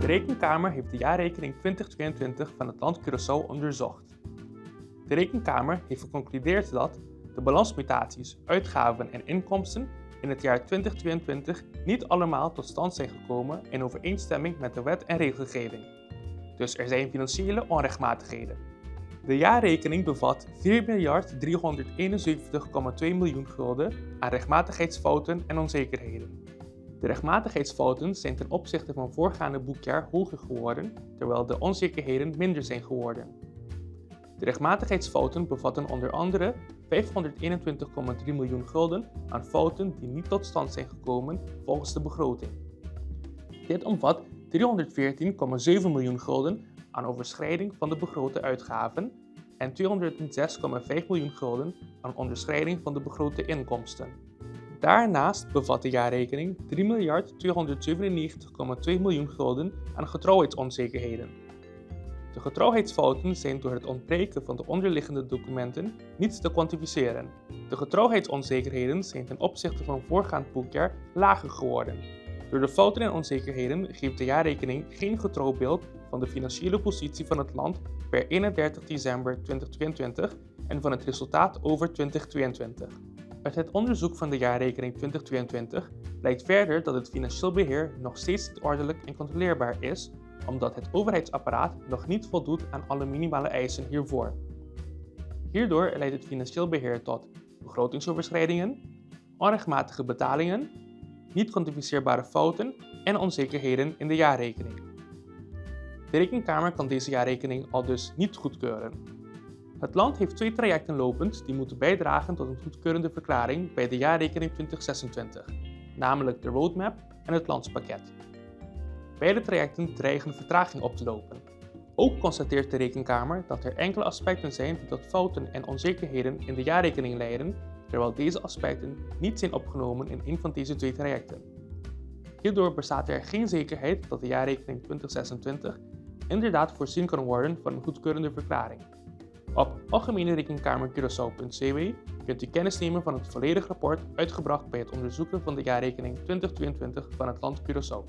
De Rekenkamer heeft de jaarrekening 2022 van het land Curaçao onderzocht. De Rekenkamer heeft geconcludeerd dat de balansmutaties, uitgaven en inkomsten in het jaar 2022 niet allemaal tot stand zijn gekomen in overeenstemming met de wet en regelgeving. Dus er zijn financiële onrechtmatigheden. De jaarrekening bevat 4.371,2 miljoen gulden aan rechtmatigheidsfouten en onzekerheden. De rechtmatigheidsfouten zijn ten opzichte van voorgaande boekjaar hoger geworden, terwijl de onzekerheden minder zijn geworden. De rechtmatigheidsfouten bevatten onder andere 521,3 miljoen gulden aan fouten die niet tot stand zijn gekomen volgens de begroting. Dit omvat 314,7 miljoen gulden aan overschrijding van de begrote uitgaven en 206,5 miljoen gulden aan onderschrijding van de begrote inkomsten. Daarnaast bevat de jaarrekening 3.297,2 miljoen gulden aan getrouwheidsonzekerheden. De getrouwheidsfouten zijn door het ontbreken van de onderliggende documenten niet te kwantificeren. De getrouwheidsonzekerheden zijn ten opzichte van voorgaand boekjaar lager geworden. Door de fouten en onzekerheden geeft de jaarrekening geen getrouw beeld van de financiële positie van het land per 31 december 2022 en van het resultaat over 2022. Uit het onderzoek van de jaarrekening 2022 blijkt verder dat het financieel beheer nog steeds niet ordelijk en controleerbaar is, omdat het overheidsapparaat nog niet voldoet aan alle minimale eisen hiervoor. Hierdoor leidt het financieel beheer tot begrotingsoverschrijdingen, onrechtmatige betalingen, niet kwantificeerbare fouten en onzekerheden in de jaarrekening. De Rekenkamer kan deze jaarrekening al dus niet goedkeuren. Het land heeft 2 trajecten lopend die moeten bijdragen tot een goedkeurende verklaring bij de jaarrekening 2026, namelijk de roadmap en het landspakket. Beide trajecten dreigen vertraging op te lopen. Ook constateert de Rekenkamer dat er enkele aspecten zijn die tot fouten en onzekerheden in de jaarrekening leiden, terwijl deze aspecten niet zijn opgenomen in een van deze 2 trajecten. Hierdoor bestaat er geen zekerheid dat de jaarrekening 2026 inderdaad voorzien kan worden van een goedkeurende verklaring. Op algemenerekenkamercuraçao.cw kunt u kennis nemen van het volledige rapport uitgebracht bij het onderzoeken van de jaarrekening 2022 van het land Curaçao.